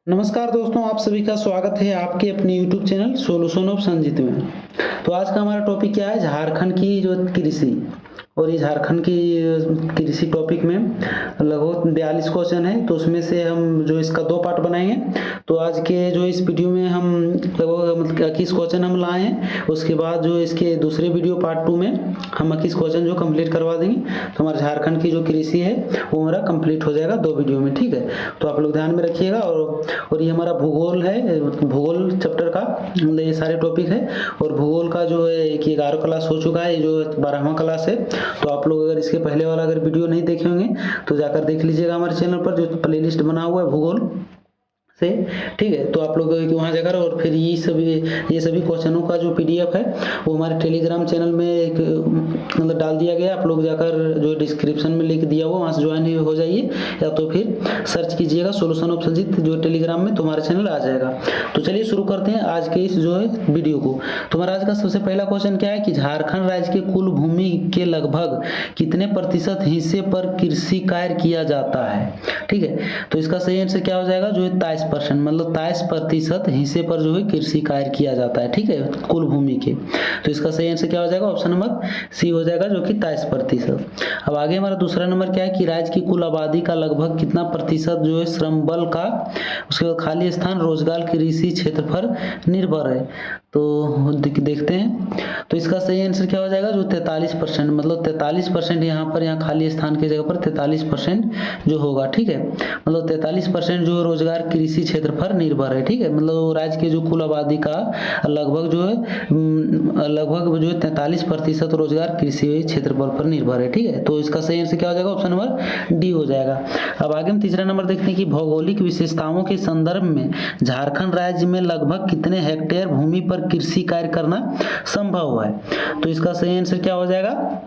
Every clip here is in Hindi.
नमस्कार दोस्तों, आप सभी का स्वागत है आपके अपने YouTube channel solution of Sanjeet में। तो आज का हमारा टॉपिक क्या है? झारखंड की जो कृषि। और ये झारखंड की कृषि टॉपिक में लगभग 42 क्वेश्चन है, तो उसमें से हम जो इसका 2 पार्ट बनाएंगे। तो आज के जो इस वीडियो में हम लगभग 21 क्वेश्चन हम लाए हैं। उसके बाद जो इसके दूसरे वीडियो पार्ट 2 में हम 21 क्वेश्चन जो कंप्लीट करवा देंगे, तो हमारे झारखंड की जो कृषि है वो हमारा कंप्लीट हो जाएगा 2 वीडियो में। ठीक है, तो आप लोग ध्यान में रखिएगा। और ये हमारा भूगोल है, भूगोल चैप्टर का मतलब ये सारे टॉपिक है। और भूगोल का जो है एक 11 क्लास हो चुका है, ये जो 12वां क्लास है। तो आप लोग अगर इसके पहले वाला अगर वीडियो नहीं देखे होंगे तो जाकर देख लीजिएगा हमारे चैनल पर, जो प्लेलिस्ट बना हुआ है भूगोल से। ठीक है, तो आप लोग वहाँ जाकर और फिर ये सभी क्वेश्चनों का जो PDF है वो हमारे टेलीग्राम चैनल में एक मतलब डाल दिया गया। आप लोग जाकर जो डिस्क्रिप्शन में लिंक दिया हुआ वहाँ से ज्वाइन हो जाइए, या तो फिर सर्च कीजिएगा सॉल्यूशन ऑफ संजीत जो टेलीग्राम में तुम्हारा चैनल आ जाएगा। तो चलिए शुरू करते हैं आज के इस जो है वीडियो को। तुम्हारा आज का सबसे पहला क्वेश्चन क्या है कि झारखंड राज्य के कुल भूमि के लगभग कितने प्रतिशत हिस्से पर कृषि कार्य किया जाता है? ठीक है, तो इसका सही आंसर क्या हो जाएगा? जो है 23%, मतलब 23% हिस्से पर जो है कृषि कार्य किया जाता है। ठीक है, कुल भूमि के। तो इसका सही आंसर क्या हो जाएगा? ऑप्शन नंबर सी हो जाएगा, जो कि 23%। अब आगे हमारा दूसरा नंबर क्या है कि राज्य की कुल आबादी का लगभग कितना प्रतिशत जो है श्रम बल का, उसके बाद खाली स्थान, रोजगार, कृषि क्षेत्र पर निर्भर है? तो देखते हैं। तो इसका सही आंसर क्या हो जाएगा? जो 43%, मतलब 43% यहाँ खाली स्थान की जगह पर 43% जो होगा। ठीक है, मतलब 43% जो रोजगार कृषि क्षेत्र पर निर्भर है। ठीक है, मतलब राज्य के जो कुल आबादी का लगभग जो है 43% रोजगार कृषि क्षेत्र पर निर्भर है। ठीक है, तो इसका सही आंसर क्या हो जाएगा? ऑप्शन नंबर डी हो जाएगा। अब आगे हम तीसरा नंबर देखते हैं कि भौगोलिक विशेषताओं के संदर्भ में झारखंड राज्य में लगभग कितने हेक्टेयर भूमि पर कृषि कार्य करना संभव है? तो इसका सही आंसर क्या हो जाएगा?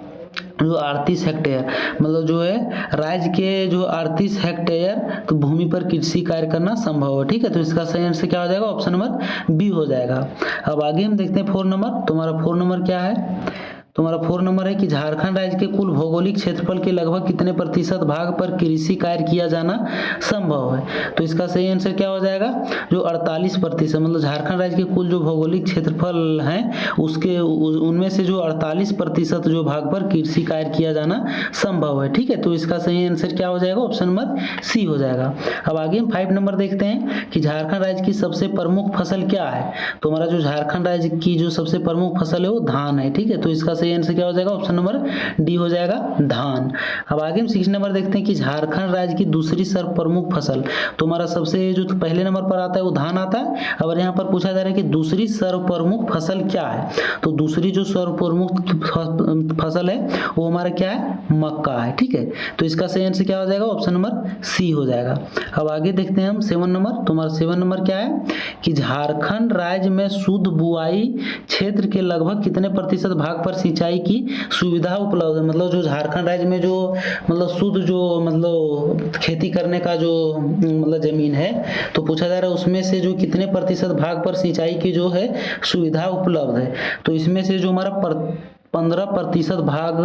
जो 38 हेक्टेयर, मतलब जो है राज्य के जो 38 हेक्टेयर तो भूमि पर कृषि कार्य करना संभव है। ठीक है, तो इसका सही आंसर क्या हो जाएगा? ऑप्शन नंबर बी हो जाएगा। अब आगे हम देखते हैं 4 नंबर। तुम्हारा 4 नंबर क्या है? तुम्हारा 4 नंबर है कि झारखंड राज्य के कुल भौगोलिक क्षेत्रफल के लगभग कितने प्रतिशत भाग पर कृषि कार्य किया जाना संभव है? तो इसका सही आंसर क्या हो जाएगा? जो 48%, मतलब झारखंड राज्य के कुल जो भौगोलिक क्षेत्रफल है उसके उनमें से जो 48% जो भाग पर कृषि कार्य किया जाना संभव है। ठीक है, तो इसका सही आंसर क्या हो जाएगा? ऑप्शन नंबर सी हो जाएगा। अब आगे हम 5 नंबर देखते हैं कि झारखंड राज्य की सबसे प्रमुख फसल क्या है? तो हमारा जो झारखंड राज्य की जो सबसे प्रमुख फसल है वो धान है। ठीक है, तो इसका सही आंसर क्या हो जाएगा? ऑप्शन नंबर डी हो जाएगा, धान। अब आगे हम 6 नंबर देखते हैं कि झारखंड राज्य की दूसरी सर्वप्रमुख फसल। तो हमारा सबसे जो पहले नंबर पर आता है वो धान आता है। अब यहाँ पर पूछा जा रहा है कि दूसरी सर्वप्रमुख फसल क्या है? तो दूसरी जो सर्वप्रमुख फसल है वो हमारा क्या है? मक्का है। ठीक है, तो इसका सही आंसर क्या हो जाएगा? ऑप्शन नंबर सी हो जाएगा। अब आगे देखते हैं हम 7 नंबर। तुम्हारा 7 नंबर क्या है कि झारखंड राज्य में शुद्ध बुआई क्षेत्र के लगभग कितने प्रतिशत भाग पर सिंचाई की सुविधा उपलब्ध है? मतलब जो झारखंड राज्य में जो मतलब शुद्ध जो मतलब खेती करने का जो मतलब जमीन है, तो पूछा जा रहा है उसमें से जो कितने प्रतिशत भाग पर सिंचाई की जो है सुविधा उपलब्ध है? तो इसमें से जो हमारा 15% भाग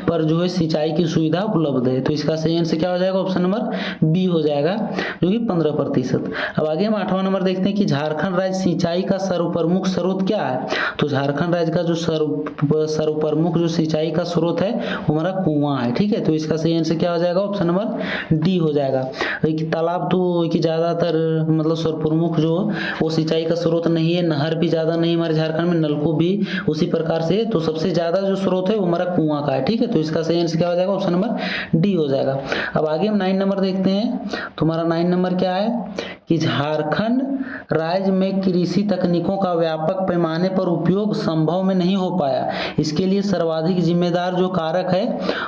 पर जो है सिंचाई की सुविधा उपलब्ध है। तो इसका सही आंसर क्या हो जाएगा? ऑप्शन नंबर बी हो जाएगा, जो कि 15%। अब आगे हम 8वां नंबर देखते हैं कि झारखंड राज्य सिंचाई का सर्वप्रमुख स्रोत क्या है? तो झारखंड राज्य का जो सर्वप्रमुख जो सिंचाई का स्रोत है वो हमारा कुआं है। ठीक है, तो इसका सही आंसर क्या हो जाएगा? ऑप्शन नंबर डी हो जाएगा। तालाब तो कि ज्यादातर मतलब सर्वप्रमुख जो वो सिंचाई का स्रोत नहीं है, नहर भी ज्यादा नहीं हमारे झारखंड में, नलकूप भी उसी प्रकार से, तो सबसे ज्यादा जो स्रोत है वो हमारा कुआं का है। ठीक है, तो इसका सही आंसर क्या हो जाएगा? ऑप्शन नंबर डी हो जाएगा। अब आगे हम 9 नंबर देखते हैं। तुम्हारा 9 नंबर क्या है कि झारखंड राज्य में कृषि तकनीकों का व्यापक पैमाने पर उपयोग संभव में नहीं हो पाया, इसके लिए सर्वाधिक जिम्मेदार जो कारक है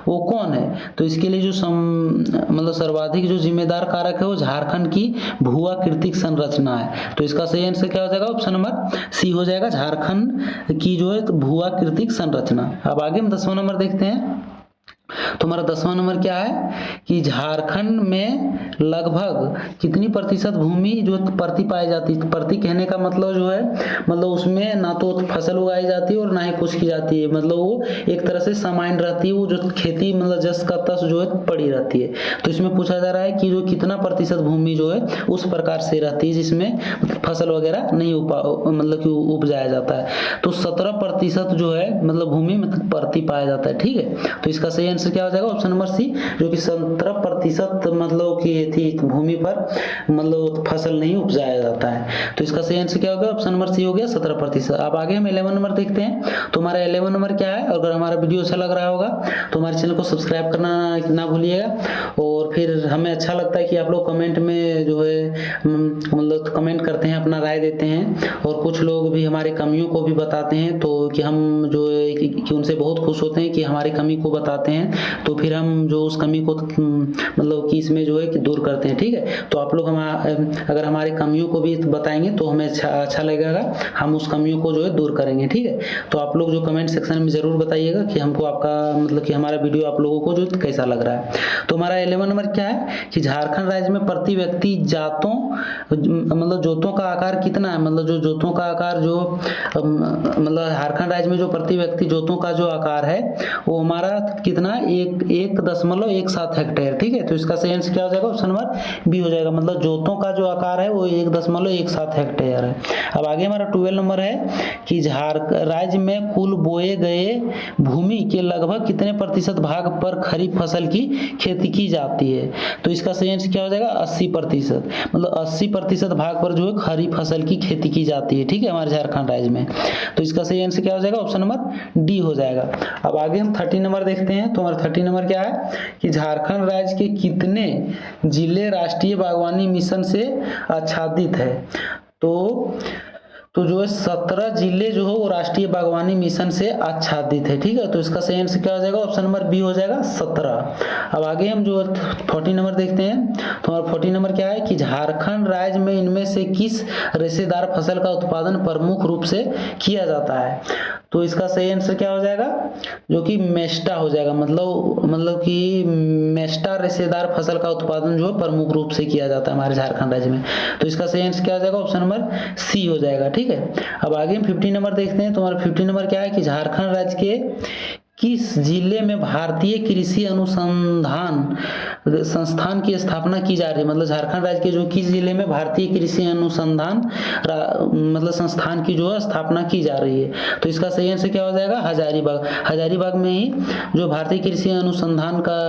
वो कौन है? तो इसके लिए जो मतलब सर्वाधिक जो जिम्मेदार कारक है वो झारखंड की भू-आकृतिक संरचना है। तो इसका सही आंसर क्या हो जाएगा? ऑप्शन नंबर सी हो जाएगा, झारखंड की जो है भू-आकृतिक संरचना। अब आगे हम 10वां नंबर देखते हैं। तो हमारा 10वां नंबर क्या है कि झारखंड में लगभग कितनी प्रतिशत भूमि जो परती पाई जाती है। परती कहने का मतलब जो है, मतलब उसमें ना तो फसल उगाई जाती है और ना ही कुछ की जाती है, मतलब वो एक तरह से सामान्य रहती है, वो जो खेती मतलब जस का तस जो है पड़ी रहती है। तो इसमें पूछा जा रहा है कि जो कितना प्रतिशत भूमि जो है उस प्रकार से रहती है जिसमें फसल वगैरह नहीं मतलब कि उपजाया जाता है। तो 17% जो है मतलब भूमि मतलब परती पाया जाता है। ठीक है, तो इसका सही आंसर क्या हो जाएगा? ऑप्शन नंबर सी, जो कि 17% मतलब कि थी भूमि पर मतलब फसल नहीं उपजाया जाता है। तो इसका सही आंसर क्या होगा? ऑप्शन नंबर सी हो गया 17%। अब आगे हम 11 नंबर देखते हैं। तो हमारा 11 नंबर क्या है? अगर हमारा वीडियो अच्छा लग रहा होगा तो हमारे चैनल को सब्सक्राइब करना ना भूलिएगा। और फिर हमें अच्छा लगता है कि आप लोग कमेंट में जो है मतलब कमेंट करते हैं, अपना राय देते हैं, और कुछ लोग भी हमारी कमियों को भी बताते हैं, तो कि हम जो है कि उनसे बहुत खुश होते हैं कि हमारी कमी को बताते हैं, तो फिर हम जो उस कमी को मतलब कि इसमें जो है कि दूर करते हैं। ठीक है, तो आप लोग अगर हमारी कमियों को भी बताएंगे तो हमें अच्छा लगेगा, हम उस कमियों को जो है दूर करेंगे। ठीक है, तो आप लोग जो कमेंट सेक्शन में ज़रूर बताइएगा कि हमको आपका मतलब कि हमारा वीडियो आप लोगों को जो कैसा लग रहा है। तो हमारा 11 नंबर क्या है कि झारखंड राज्य में प्रति व्यक्ति जातों मतलब जोतों का आकार कितना है? मतलब जो जोतों का आकार जो मतलब झारखंड राज्य में जो प्रति व्यक्ति जोतों का जो आकार है वो हमारा कितना? 1.17 हेक्टेयर। ठीक है, तो इसका सही आंसर क्या हो जाएगा? ऑप्शन नंबर बी हो जाएगा। मतलब जोतों का जो आकार है वो 1.17 हेक्टेयर है। अब आगे हमारा 12 नंबर है कि राज्य में कुल बोए गए भूमि के लगभग कितने प्रतिशत भाग पर खरीफ फसल की खेती की जाती है? तो इसका सही आंसर क्या हो जाएगा? 80%। मतलब 80% भाग पर जो है खरीफ फसल की खेती की जाती है। ठीक है, हमारे झारखंड राज्य में। तो इसका सही आंसर क्या हो जाएगा? ऑप्शन नंबर डी हो जाएगा। अब आगे हम 30 नंबर देखते हैं। तो हमारा 30 नंबर क्या है कि झारखंड राज्य के कितने जिले राष्ट्रीय बागवानी मिशन से आच्छादित है? तो जो है 17 जिले जो है वो राष्ट्रीय बागवानी मिशन से आच्छादित है। ठीक है, तो इसका सही आंसर क्या हो जाएगा? ऑप्शन नंबर बी हो जाएगा 17। अब आगे हम जो 40 नंबर देखते हैं। तो हमारा 40 नंबर क्या है कि झारखंड राज्य में इनमें से किस रेशेदार फसल का उत्पादन प्रमुख रूप से किया जाता है? तो इसका सही आंसर क्या हो जाएगा? जो कि मेस्टा हो जाएगा। मतलब कि मेस्टा रेशेदार फसल का उत्पादन जो प्रमुख रूप से किया जाता है हमारे झारखंड राज्य में। तो इसका सही आंसर क्या हो जाएगा? ऑप्शन नंबर सी हो जाएगा। ठीक है, अब आगे हम 50 नंबर देखते हैं। तो हमारा 50 नंबर क्या है कि झारखंड राज्य के किस जिले में भारतीय कृषि अनुसंधान संस्थान की स्थापना की जा रही है? मतलब झारखंड राज्य के जो किस जिले में भारतीय कृषि अनुसंधान मतलब संस्थान की जो है स्थापना की जा रही है? तो इसका सही आंसर क्या हो जाएगा? हजारीबाग। हजारीबाग में ही जो भारतीय कृषि अनुसंधान का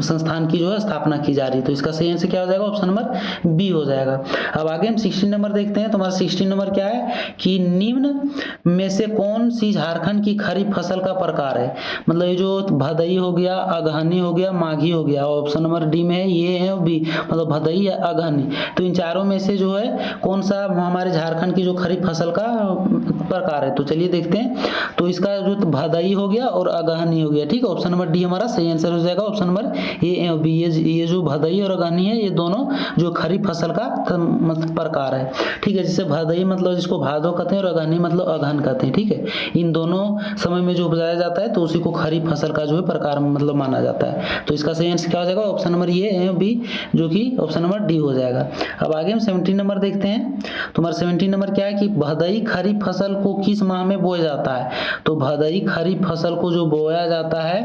संस्थान की जो है स्थापना की जा रही है। तो इसका सही आंसर क्या हो जाएगा? ऑप्शन नंबर बी हो जाएगा। अब आगे हम 16 नंबर देखते हैं। तो हमारा 16 नंबर क्या है कि निम्न में से कौन सी झारखंड की खरीफ फसल का प्रकार है? मतलब ये जो भदई हो गया, अगहनी हो गया, माघी हो गया, ऑप्शन नंबर डी में है, ये है बी मतलब भदई या अगहनी। तो इन चारों में से जो है कौन सा हमारे झारखंड की जो खरीफ फसल का प्रकार है? तो चलिए देखते हैं। तो इसका जो भदई हो गया और अगहनी हो गया। ठीक है, ऑप्शन नंबर डी हमारा सही आंसर हो जाएगा। ऑप्शन नंबर ए बी, ये जो भदई और अगहनी है ये दोनों जो खरीफ फसल का प्रकार है। ठीक है, जैसे भदई मतलब जिसको भादो कहते हैं और अगहनी मतलब अगहन कहते हैं। ठीक है, इन दोनों समय में जो उपजाया जाता है तो उसी को खरीफ फसल का जो है प्रकार मतलब माना जाता है। तो इसका सही आंसर क्या हो जाएगा? ऑप्शन नंबर ये है बी, जो कि ऑप्शन नंबर डी हो जाएगा। अब आगे हम 17 नंबर देखते हैं। तो हमारा 17 नंबर क्या है कि भदई खरीफ फसल को किस माह में बोया जाता है? तो भदई खरीफ फसल को जो बोया जाता है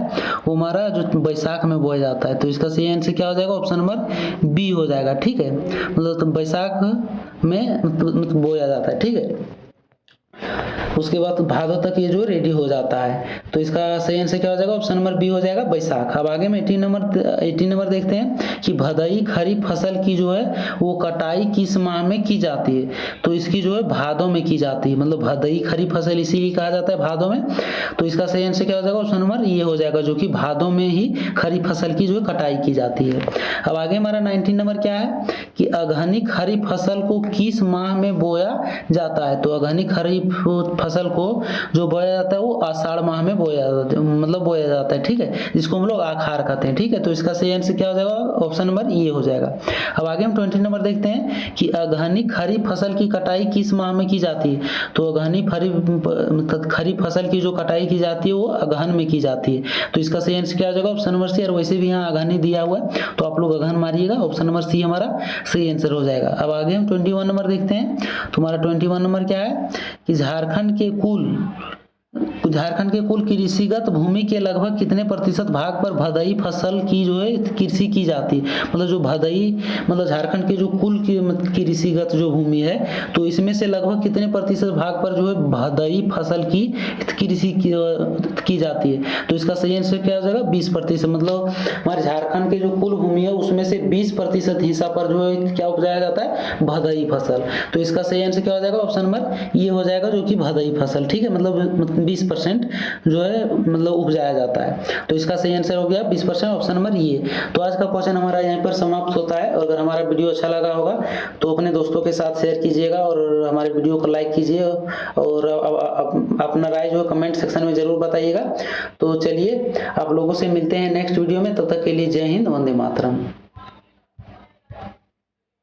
वो हमारा जो बैसाख में बोया जाता है। तो इसका सही आंसर क्या हो जाएगा? ऑप्शन नंबर बी हो जाएगा। ठीक है, मतलब तो बैसाख में मतलब बोया जाता है। ठीक है, उसके बाद भादों तक ये जो रेडी हो जाता है। तो इसका सही आंसर क्या हो जाएगा? ऑप्शन नंबर बी हो जाएगा बैसाख। अब आगे में 18 नंबर देखते हैं कि भदई खरीफ फसल की जो है वो कटाई किस माह में की जाती है? तो इसकी जो है भादों में की जाती है। मतलब भदई खरीफ फसल इसीलिए कहा जाता है भादों में। तो इसका सही आंसर क्या हो जाएगा? ऑप्शन नंबर ये हो जाएगा, जो कि भादों में ही खरीफ फसल की जो है कटाई की जाती है। अब आगे हमारा 19 नंबर क्या है कि अगहनी खरीफ फसल को किस माह में बोया जाता है? तो अगहनी खरीफ फसल को जो बोया जाता है वो आषाढ़ माह में बोया जाता है, ठीक है, जिसको हम लोग आखार कहते हैं, ठीक है। तो इसका सही आंसर क्या हो जाएगा, ऑप्शन नंबर ये हो जाएगा। अब आगे हम 20 नंबर देखते हैं कि अगहनी खरीफ फसल की कटाई किस माह में की जाती है। तो अगहनी खरीफ फसल की जो कटाई की जाती है वो अगहन में की जाती है। तो इसका सही आंसर क्या हो जाएगा, ऑप्शन नंबर सी। और वैसे भी यहाँ अगहनी दिया हुआ है तो आप लोग अगहन मारिएगा, ऑप्शन नंबर सी हमारा सही आंसर हो जाएगा। अब आगे हम 21 नंबर देखते हैं। तुम्हारा 21 नंबर क्या है कि झारखंड के कुल कृषिगत भूमि के लगभग कितने प्रतिशत भाग पर भदई फसल की जो है कृषि की जाती है। मतलब जो भदई झारखंड के जो कुल कृषिगत जो भूमि है तो इसमें से लगभग कितने प्रतिशत भाग पर जो है भदई फसल की कृषि की जाती है। तो इसका सही आंसर क्या हो जाएगा, 20%। मतलब हमारे झारखंड के जो कुल भूमि है उसमें से 20% हिस्सा पर जो है क्या उपजाया जाता है, भदई फसल। तो इसका सही आंसर क्या हो जाएगा, ऑप्शन नंबर ये हो जाएगा, जो कि भदई फसल, ठीक है। मतलब 20% जो है उपजाया जाता है। तो इसका सही आंसर हो गया 20%, ऑप्शन नंबर ये। तो आज का क्वेश्चन हमारा यहीं पर समाप्त होता है। और अगर हमारा वीडियो अच्छा लगा होगा तो अपने दोस्तों के साथ शेयर कीजिएगा और हमारे वीडियो को लाइक कीजिए और अपना राय जो कमेंट सेक्शन में जरूर बताइएगा। तो चलिए आप लोगों से मिलते हैं नेक्स्ट वीडियो में, तब तक के लिए जय हिंद, वंदे मातरम।